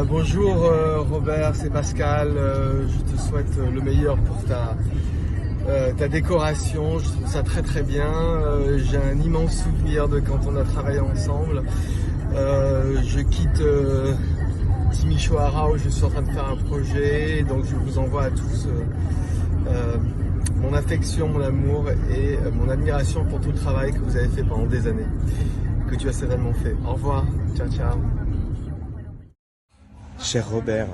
Bonjour Robert, c'est Pascal. Je te souhaite le meilleur pour ta décoration. Je trouve ça très très bien. J'ai un immense souvenir de quand on a travaillé ensemble. Je quitte Timișoara où je suis en train de faire un projet. Et donc je vous envoie à tous mon affection, mon amour et mon admiration pour tout le travail que vous avez fait pendant des années. Que tu as certainement fait. Au revoir. Ciao ciao. Cher Robert,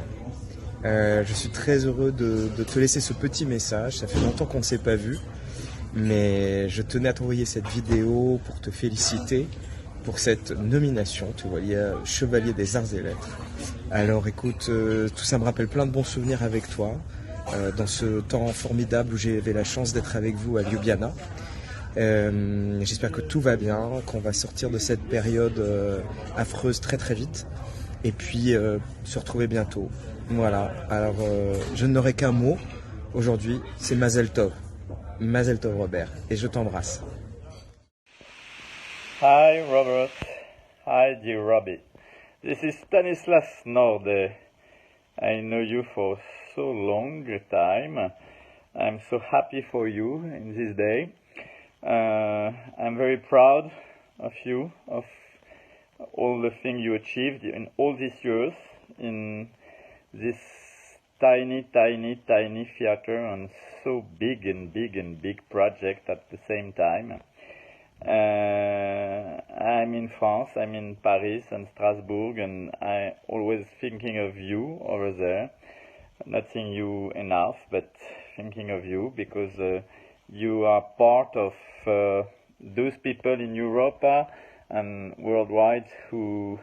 je suis très heureux de te laisser ce petit message. Ça fait longtemps qu'on ne s'est pas vu, mais je tenais à t'envoyer cette vidéo pour te féliciter pour cette nomination. Tu vois, il y a Chevalier des Arts et Lettres. Alors écoute, tout ça me rappelle plein de bons souvenirs avec toi, dans ce temps formidable où j'avais la chance d'être avec vous à Ljubljana. J'espère que tout va bien, qu'on va sortir de cette période affreuse très très vite. Et puis se retrouver bientôt. Voilà, alors je n'aurai qu'un mot aujourd'hui, c'est Mazel Tov. Mazel Tov Robert, et je t'embrasse. Hi Robert, hi dear Robbie. This is Stanislas Norde. I know you for so long time. I'm so happy for you in this day. I'm very proud of you, of all the things you achieved in all these years in this tiny theater and so big project at the same time. I'm in France, I'm in Paris and Strasbourg, and I always thinking of you over there. Not seeing you enough, but thinking of you because you are part of those people in Europe and worldwide who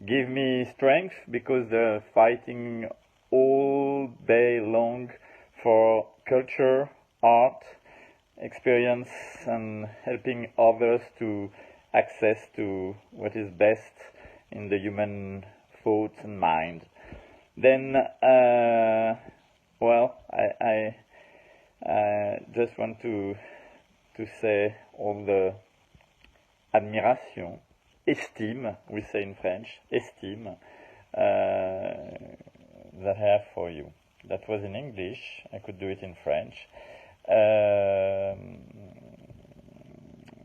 give me strength because they're fighting all day long for culture, art, experience and helping others to access to what is best in the human thought and mind. Then, I just want to say all the admiration, estime, we say in French, estime, that I have for you. That was in English, I could do it in French.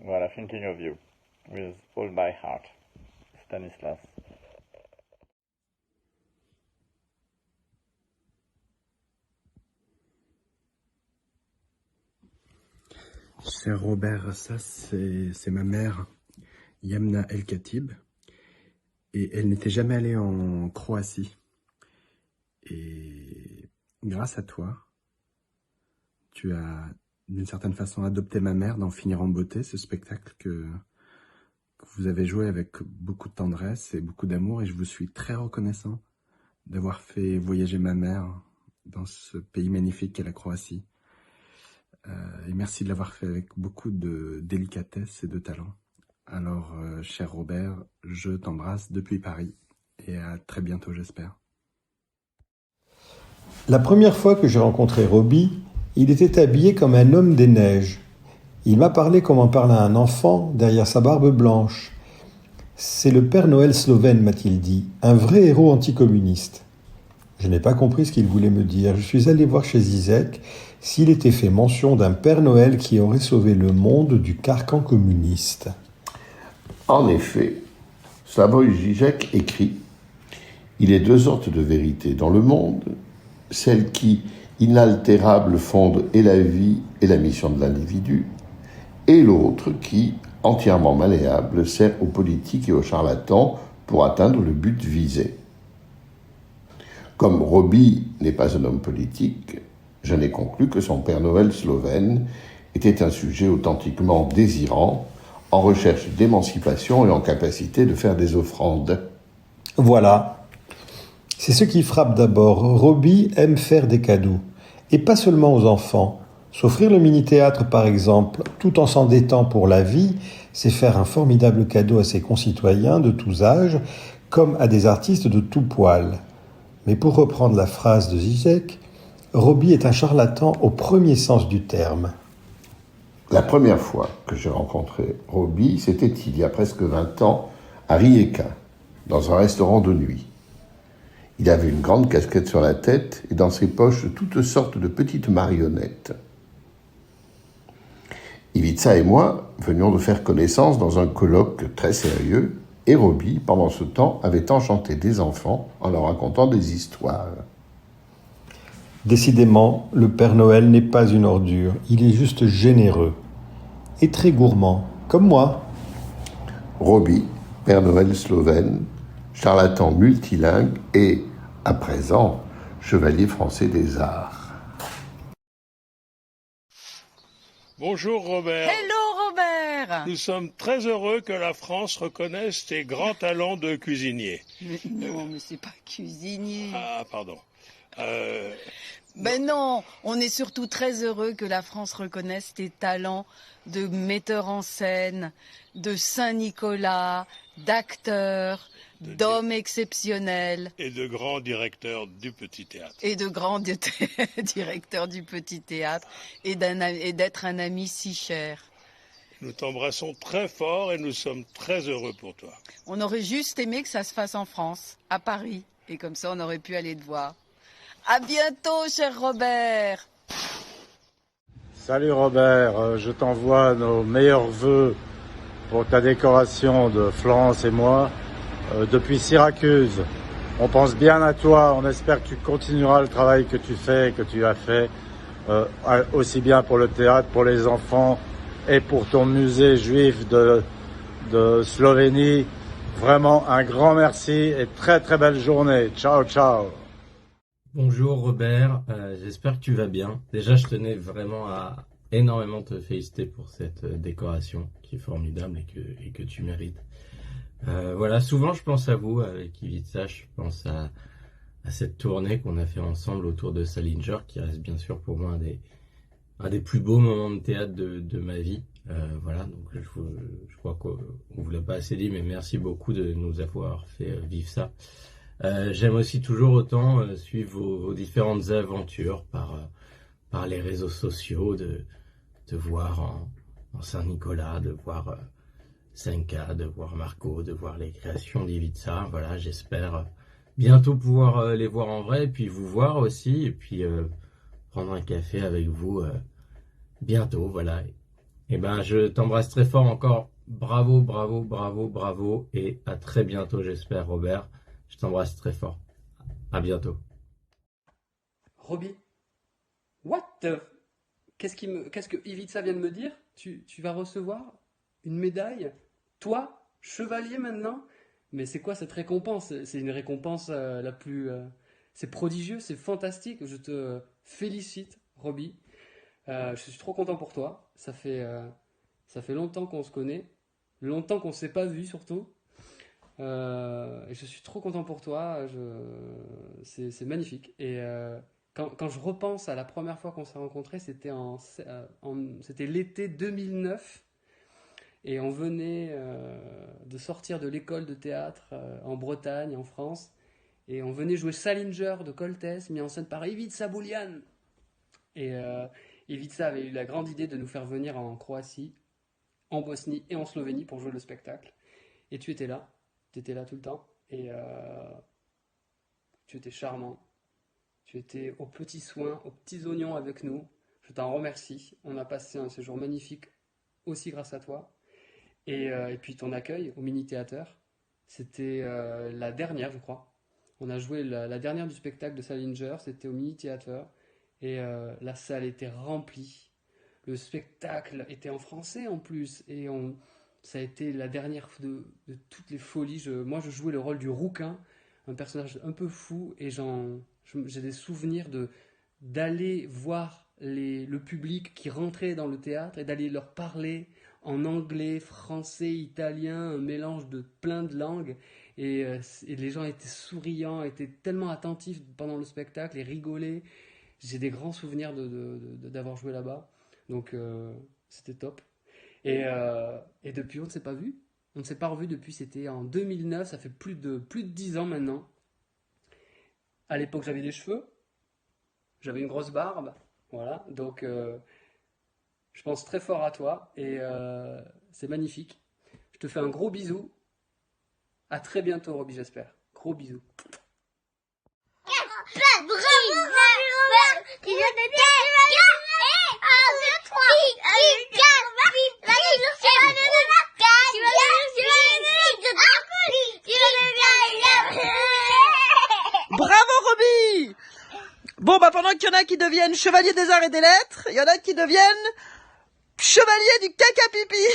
Voilà, thinking of you, with all my heart. Stanislas. Cher Robert, ça c'est ma mère, Yamna El-Khatib, et elle n'était jamais allée en Croatie. Et grâce à toi, tu as d'une certaine façon adopté ma mère dans Finir en beauté, ce spectacle que vous avez joué avec beaucoup de tendresse et beaucoup d'amour, et je vous suis très reconnaissant d'avoir fait voyager ma mère dans ce pays magnifique qu'est la Croatie. Et merci de l'avoir fait avec beaucoup de délicatesse et de talent. Alors, cher Robert, je t'embrasse depuis Paris et à très bientôt, j'espère. La première fois que j'ai rencontré Robbie, il était habillé comme un homme des neiges. Il m'a parlé comme on parle à un enfant derrière sa barbe blanche. C'est le Père Noël slovène, m'a-t-il dit, un vrai héros anticommuniste. Je n'ai pas compris ce qu'il voulait me dire. Je suis allé voir chez Zizek s'il était fait mention d'un Père Noël qui aurait sauvé le monde du carcan communiste. En effet, Slavoj Žižek écrit « Il est deux sortes de vérités dans le monde, celle qui, inaltérable, fonde et la vie et la mission de l'individu, et l'autre qui, entièrement malléable, sert aux politiques et aux charlatans pour atteindre le but visé. » Comme Robbie n'est pas un homme politique, je n'ai conclu que son Père Noël slovène était un sujet authentiquement désirant, en recherche d'émancipation et en capacité de faire des offrandes. Voilà. C'est ce qui frappe d'abord. Robbie aime faire des cadeaux. Et pas seulement aux enfants. S'offrir le mini-théâtre, par exemple, tout en s'endettant pour la vie, c'est faire un formidable cadeau à ses concitoyens de tous âges, comme à des artistes de tout poil. Mais pour reprendre la phrase de Zizek, Robbie est un charlatan au premier sens du terme. La première fois que j'ai rencontré Robbie, c'était il y a presque 20 ans, à Rijeka, dans un restaurant de nuit. Il avait une grande casquette sur la tête et dans ses poches toutes sortes de petites marionnettes. Ivica et moi venions de faire connaissance dans un colloque très sérieux et Robbie, pendant ce temps, avait enchanté des enfants en leur racontant des histoires. Décidément, le Père Noël n'est pas une ordure, il est juste généreux et très gourmand, comme moi. Robbie, Père Noël slovène, charlatan multilingue et, à présent, chevalier français des arts. Bonjour Robert. Hello Robert. Nous sommes très heureux que la France reconnaisse tes grands talents de cuisinier. Mais non, mais c'est pas cuisinier. Ah, pardon. Ben non, on est surtout très heureux que la France reconnaisse tes talents de metteur en scène, de Saint-Nicolas, d'acteur, d'homme exceptionnel. Et de grand directeur du Petit Théâtre. Et de grand directeur du Petit Théâtre et d'être un ami si cher. Nous t'embrassons très fort et nous sommes très heureux pour toi. On aurait juste aimé que ça se fasse en France, à Paris, et comme ça on aurait pu aller te voir. À bientôt, cher Robert. Salut Robert, je t'envoie nos meilleurs vœux pour ta décoration de Florence et moi depuis Syracuse. On pense bien à toi, on espère que tu continueras le travail que tu fais, que tu as fait, aussi bien pour le théâtre, pour les enfants et pour ton musée juif de Slovénie. Vraiment un grand merci et très très belle journée. Ciao, ciao. Bonjour Robert, j'espère que tu vas bien. Déjà, je tenais vraiment à énormément te féliciter pour cette décoration qui est formidable et que tu mérites. Voilà, souvent je pense à vous avec Ivica, je pense à cette tournée qu'on a fait ensemble autour de Salinger, qui reste bien sûr pour moi un des plus beaux moments de théâtre de ma vie. Voilà, donc je crois qu'on vous l'a pas assez dit, mais merci beaucoup de nous avoir fait vivre ça. J'aime aussi toujours autant suivre vos différentes aventures par les réseaux sociaux, de voir en Saint-Nicolas, de voir Senka, de voir Marco, de voir les créations d'Ivica. Voilà, j'espère bientôt pouvoir les voir en vrai, et puis vous voir aussi, et puis prendre un café avec vous bientôt. Voilà. Et ben, je t'embrasse très fort encore. Bravo, bravo, bravo, bravo, et à très bientôt, j'espère, Robert. Je t'embrasse très fort. À bientôt. Robbie, qu'est-ce que Ivica vient de me dire? Tu vas recevoir une médaille? Toi, chevalier maintenant? Mais c'est quoi cette récompense? C'est une récompense la plus... c'est prodigieux, c'est fantastique. Je te félicite, Robbie. Je suis trop content pour toi. Ça fait longtemps qu'on se connaît. Longtemps qu'on ne s'est pas vu, surtout. Je suis trop content pour toi, c'est magnifique. Et quand je repense à la première fois qu'on s'est rencontrés, c'était c'était l'été 2009, et on venait de sortir de l'école de théâtre en Bretagne, en France, et on venait jouer Salinger de Coltès, mis en scène par Ivica Boulian. Et Ivica avait eu la grande idée de nous faire venir en Croatie, en Bosnie et en Slovénie pour jouer le spectacle. Et tu étais là. Tu étais là tout le temps et tu étais charmant. Tu étais aux petits soins, aux petits oignons avec nous. Je t'en remercie. On a passé un séjour magnifique aussi grâce à toi. Et puis ton accueil au mini-théâtre, c'était la dernière, je crois. On a joué la dernière du spectacle de Salinger, c'était au mini-théâtre. Et la salle était remplie. Le spectacle était en français en plus. Et ça a été la dernière de toutes les folies. Moi, je jouais le rôle du rouquin, un personnage un peu fou, et j'ai des souvenirs d'aller voir le public qui rentrait dans le théâtre et d'aller leur parler en anglais, français, italien, un mélange de plein de langues. Et les gens étaient souriants, étaient tellement attentifs pendant le spectacle et rigolaient. J'ai des grands souvenirs d'avoir joué là-bas. Donc, c'était top. Et depuis, on ne s'est pas vu. On ne s'est pas revu depuis, c'était en 2009, ça fait plus de 10 ans maintenant. À l'époque, j'avais des cheveux, j'avais une grosse barbe, voilà. Donc, je pense très fort à toi et c'est magnifique. Je te fais un gros bisou. À très bientôt, Robbie, j'espère. Gros bisous. Bravo Roby! Bon bah pendant qu'il y en a qui deviennent chevaliers des arts et des lettres, il y en a qui deviennent chevaliers du caca pipi.